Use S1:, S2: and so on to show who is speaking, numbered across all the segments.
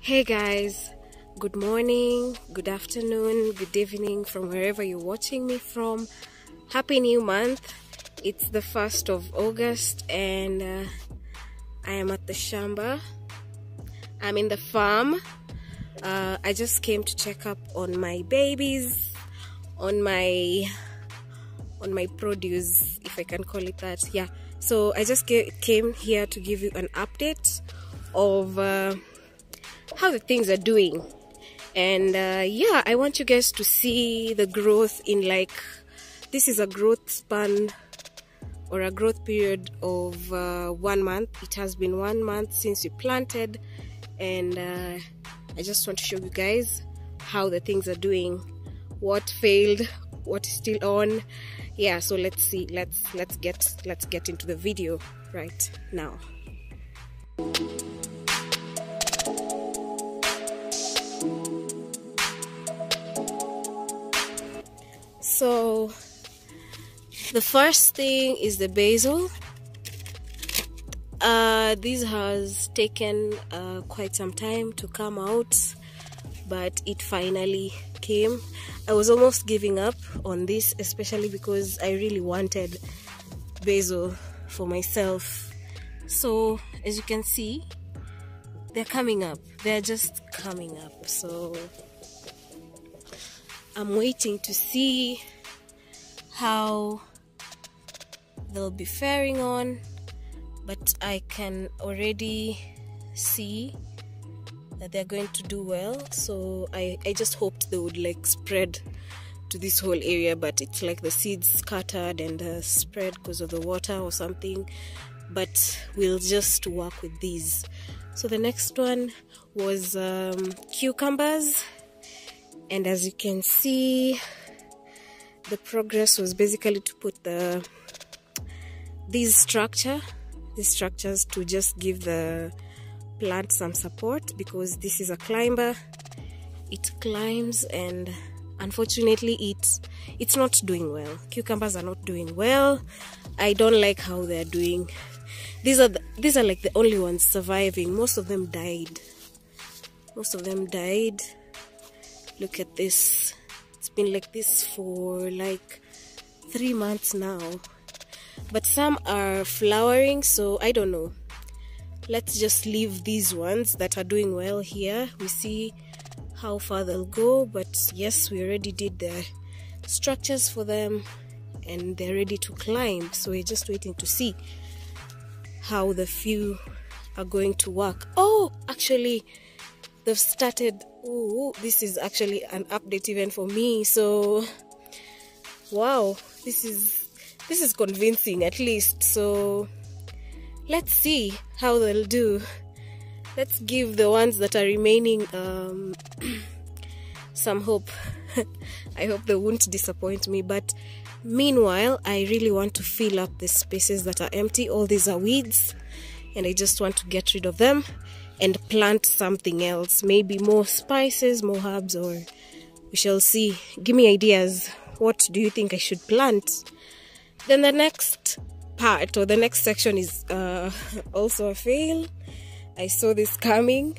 S1: Hey guys, good morning, good afternoon, good evening from wherever you're watching me from. Happy new month. It's the 1st of August and I am at the shamba. I'm in the farm. I just came to check up on my babies, on my produce, if I can call it that. Yeah, so I just came here to give you an update of how the things are doing. And yeah, I want you guys to see the growth in, like, this is a growth span or a growth period of 1 month. It has been 1 month since we planted, and I just want to show you guys how the things are doing, what failed, what is still on. Yeah, so let's see, let's get into the video right now. So the first thing is the basil. This has taken quite some time to come out, but it finally came. I was almost giving up on this, especially because I really wanted basil for myself. So as you can see, they're coming up. They're just coming up. So I'm waiting to see how they'll be faring on, but I can already see that they're going to do well. So I just hoped they would like spread to this whole area, but it's like the seeds scattered and spread because of the water or something. But we'll just work with these. So the next one was cucumbers, and as you can see, the progress was basically to put these structures to just give the plant some support, because this is a climber. It climbs, and unfortunately it's not doing well. Cucumbers are not doing well. I don't like how they're doing. These are like the only ones surviving. Most of them died. Look at this. It's been like this for like 3 months now, but some are flowering, so I don't know. Let's just leave these ones that are doing well here. We see how far they'll go. But yes, we already did the structures for them and they're ready to climb, so we're just waiting to see how the few are going to work. Oh, actually they've started. Oh, this is actually an update even for me. So wow, this is convincing at least. So let's see how they'll do. Let's give the ones that are remaining some hope. I hope they won't disappoint me. But meanwhile, I really want to fill up the spaces that are empty. All these are weeds, and I just want to get rid of them and plant something else. Maybe more spices, more herbs, or we shall see. Give me ideas. What do you think I should plant? Then the next part, or the next section, is also a fail. I saw this coming.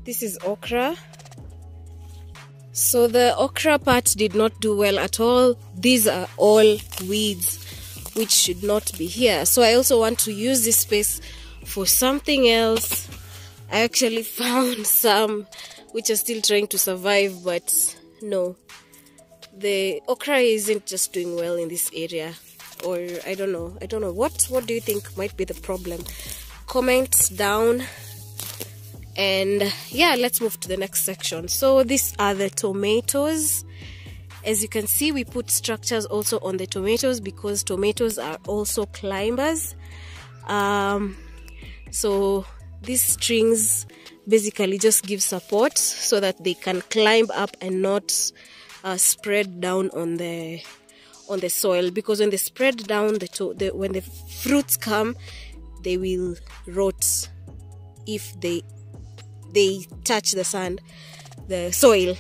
S1: This is okra. So the okra part did not do well at all. These are all weeds which should not be here. So I also want to use this space for something else. I actually found some which are still trying to survive, but no, the okra isn't just doing well in this area. Or I don't know. What do you think might be the problem? Comment down. And yeah, let's move to the next section. So these are the tomatoes. As you can see, we put structures also on the tomatoes because tomatoes are also climbers. So these strings basically just give support so that they can climb up and not spread down on the soil, because when they spread down, when the fruits come, they will rot if they touch the soil.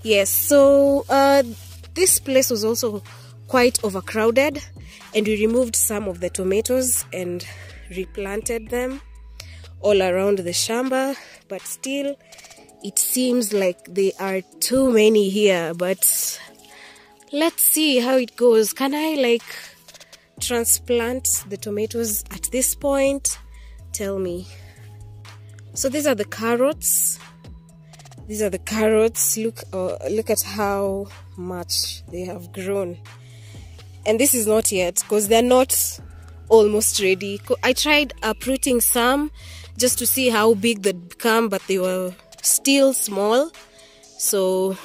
S1: Yes, so this place was also quite overcrowded, and we removed some of the tomatoes and replanted them all around the shamba, but still it seems like there are too many here. But let's see how it goes. Can I like transplant the tomatoes at this point? Tell me. So these are the carrots. These are the carrots. Look at how much they have grown. And this is not yet, because they're not almost ready. I tried uprooting some just to see how big they'd become, but they were still small. So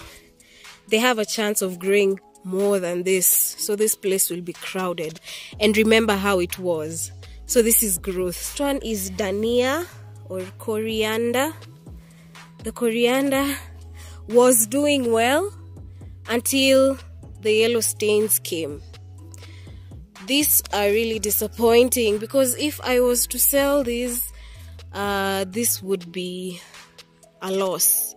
S1: they have a chance of growing more than this. So this place will be crowded. And remember how it was. So this is growth. This one is Dania or coriander. The coriander was doing well until the yellow stains came. These are really disappointing, because if I was to sell these, this would be a loss.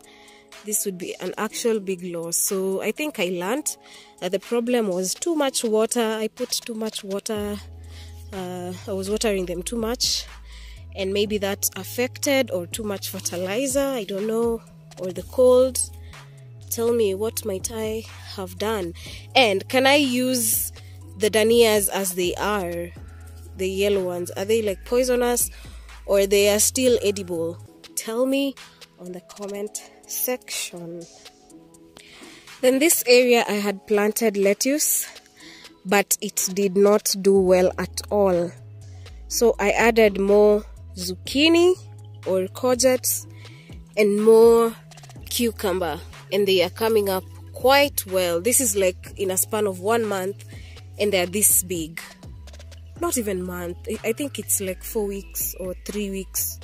S1: This would be an actual big loss. So I think I learned that the problem was too much water. I put too much water. I was watering them too much, and maybe that affected, or too much fertilizer, I don't know, or the cold. Tell me, what might I have done? And can I use the Danias as they are, the yellow ones? Are they like poisonous, or they are still edible? Tell me on the comment section. Then this area I had planted lettuce, but it did not do well at all. So I added more zucchini or courgettes and more cucumber, and they are coming up quite well. This is like in a span of 1 month, and they're this big. Not even month, I think it's like 4 weeks or 3 weeks.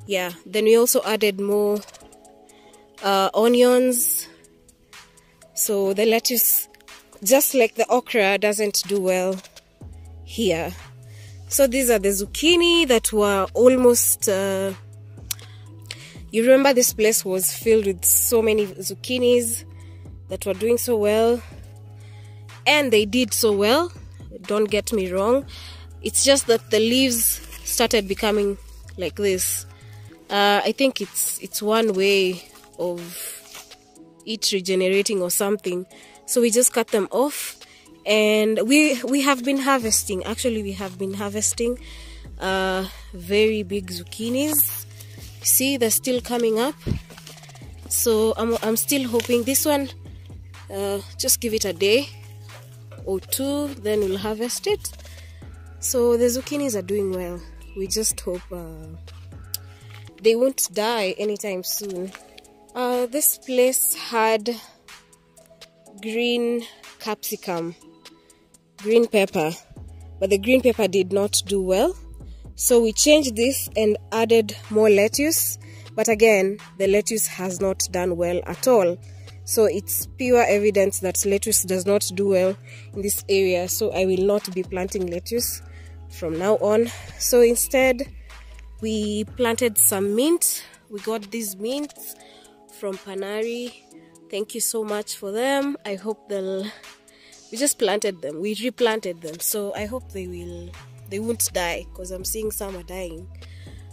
S1: Yeah, then we also added more onions. So the lettuce, just like the okra, doesn't do well here. So these are the zucchini that were almost, you remember this place was filled with so many zucchinis that were doing so well. And they did so well, don't get me wrong. It's just that the leaves started becoming like this. I think it's one way of it regenerating or something. So we just cut them off, and we have been harvesting. Actually, we have been harvesting very big zucchinis. See, they're still coming up. So I'm still hoping this one, just give it a day or two, then we'll harvest it. So the zucchinis are doing well. We just hope they won't die anytime soon. This place had green capsicum, green pepper, but the green pepper did not do well. So we changed this and added more lettuce, but again the lettuce has not done well at all. So it's pure evidence that lettuce does not do well in this area. So I will not be planting lettuce from now on. So instead we planted some mint. We got these mints from Panari. Thank you so much for them. I hope we just planted them, we replanted them, so I hope they won't die, because I'm seeing some are dying,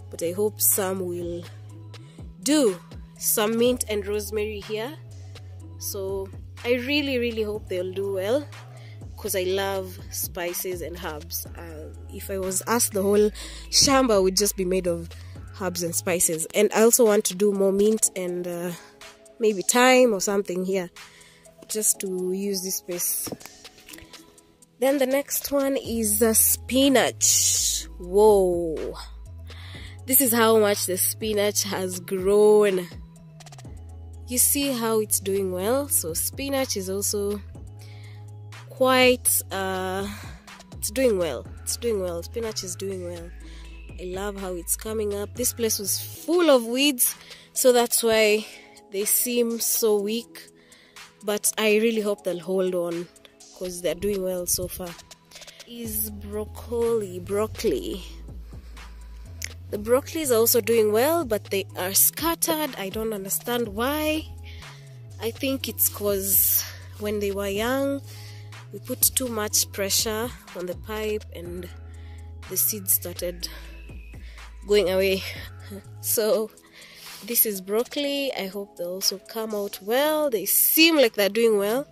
S1: but I hope some will do. Some mint and rosemary here, so I really hope they'll do well, because I love spices and herbs. If I was asked, the whole shamba would just be made of herbs and spices. And I also want to do more mint and maybe thyme or something here, just to use this space. Then the next one is spinach. Whoa, this is how much the spinach has grown. You see how it's doing well. So spinach is also quite it's doing well. Spinach is doing well. I love how it's coming up. This place was full of weeds, so that's why they seem so weak, but I really hope they'll hold on, because they're doing well so far. Is broccoli. The broccoli is also doing well, but they are scattered. I don't understand why. I think it's because when they were young, we put too much pressure on the pipe and the seeds started going away. So This is broccoli. I hope they also come out well. They seem like they're doing well.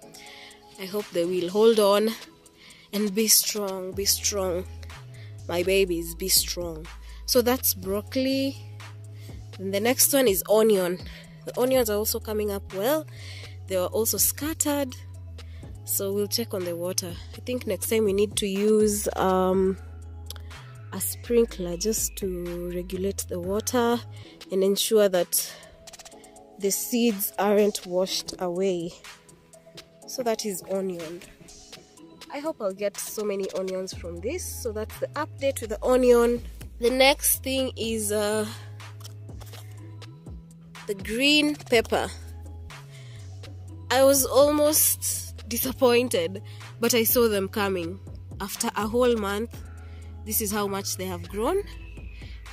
S1: I hope they will hold on and be strong. Be strong, my babies, be strong. So that's broccoli. And the next one is onion. The onions are also coming up well. They are also scattered, so we'll check on the water. I think next time we need to use a sprinkler just to regulate the water and ensure that the seeds aren't washed away. So that is onion. I hope I'll get so many onions from this. So that's the update with the onion. The next thing is the green pepper. I was almost disappointed, but I saw them coming. After a whole month, this is how much they have grown.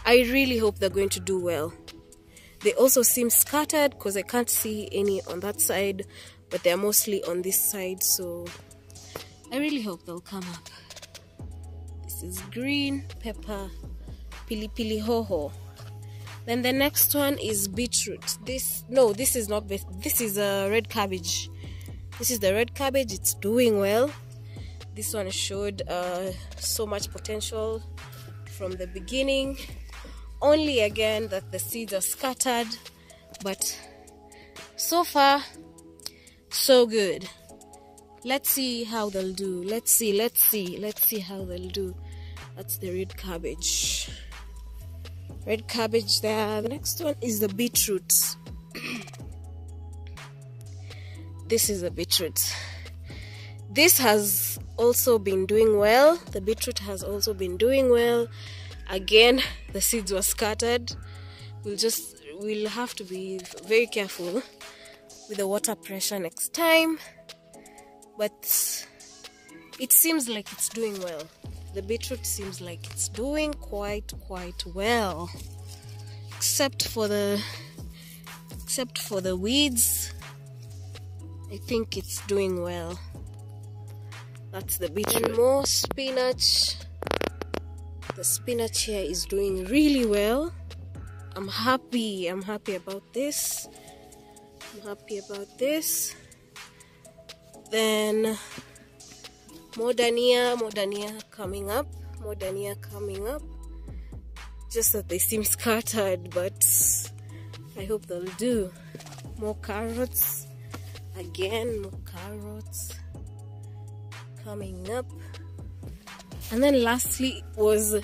S1: I really hope they're going to do well. They also seem scattered because I can't see any on that side, but they're mostly on this side, so I really hope they'll come up. This is green pepper, pili pili hoho. Then the next one is beetroot. This is not beetroot. This is a red cabbage. This is the red cabbage. It's doing well. This one showed so much potential from the beginning. Only again that the seeds are scattered, but so far so good. Let's see how they'll do. Let's see how they'll do. That's the red cabbage. Red cabbage there. The next one is the beetroot. This is the beetroot. This has also been doing well. The beetroot has also been doing well. Again, the seeds were scattered. We'll have to be very careful with the water pressure next time. But it seems like it's doing well. The beetroot seems like it's doing quite well, except for the weeds. I think it's doing well. That's the beetroot. More spinach. The spinach here is doing really well. I'm happy about this. Then more Dania coming up. Just that they seem scattered, but I hope they'll do. More carrots. Again, more carrots coming up. And then lastly was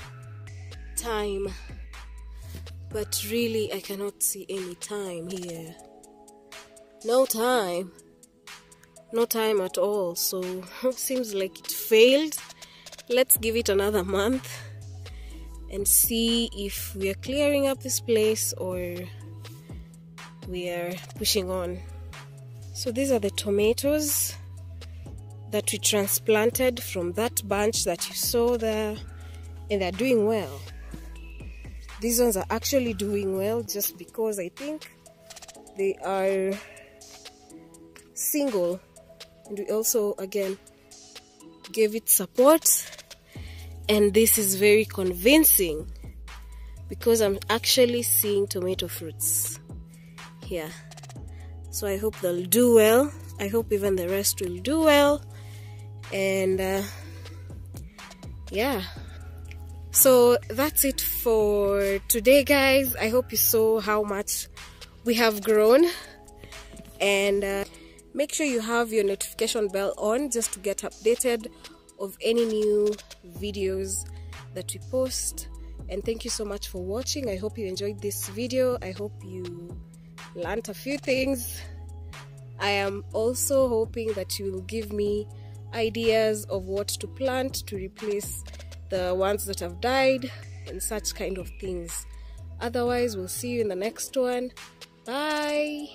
S1: thyme. But really, I cannot see any thyme here. No thyme at all. So seems like it failed. Let's give it another month and see if we are clearing up this place or we are pushing on. So these are the tomatoes that we transplanted from that bunch that you saw there, and they're doing well. These ones are actually doing well just because I think they are single, and we also again gave it support, and this is very convincing because I'm actually seeing tomato fruits here. So I hope they'll do well. I hope even the rest will do well. And yeah, so that's it for today, guys. I hope you saw how much we have grown, and make sure you have your notification bell on just to get updated of any new videos that we post. And thank you so much for watching. I hope you enjoyed this video. I hope you learned a few things. I am also hoping that you will give me ideas of what to plant to replace the ones that have died and such kind of things. Otherwise, we'll see you in the next one. Bye.